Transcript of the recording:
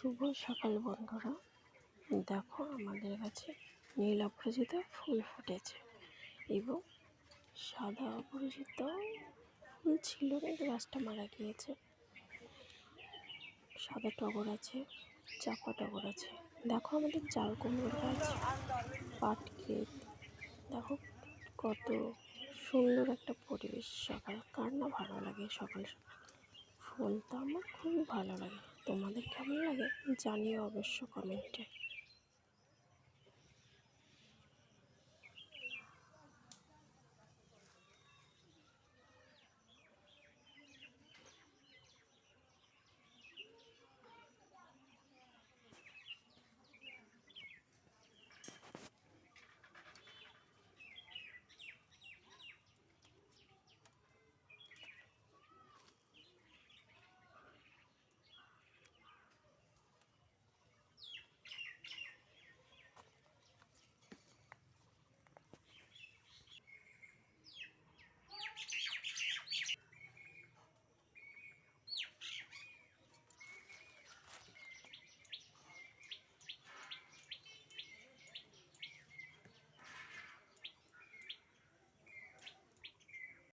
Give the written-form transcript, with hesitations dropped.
শুভ সকাল বন্ধুরা, দেখো আমাদের কাছে নীল অপরাজিতা ফুল ফুটেছে এবং সাদা অপরাজিতা ফুল ছিল কিন্তু গাছটা মারা গিয়েছে। সাদা টগর আছে, চাপা টগর আছে। দেখো আমাদের চাল কুমড়োর গাছ, পাট ক্ষেত। দেখো কত সুন্দর একটা পরিবেশ। সকাল কার না ভালো লাগে? সকাল সকাল ফুল তো আমার খুবই ভালো লাগে। তোমাদের কেমন লাগে জানিও অবশ্য কমেন্টে।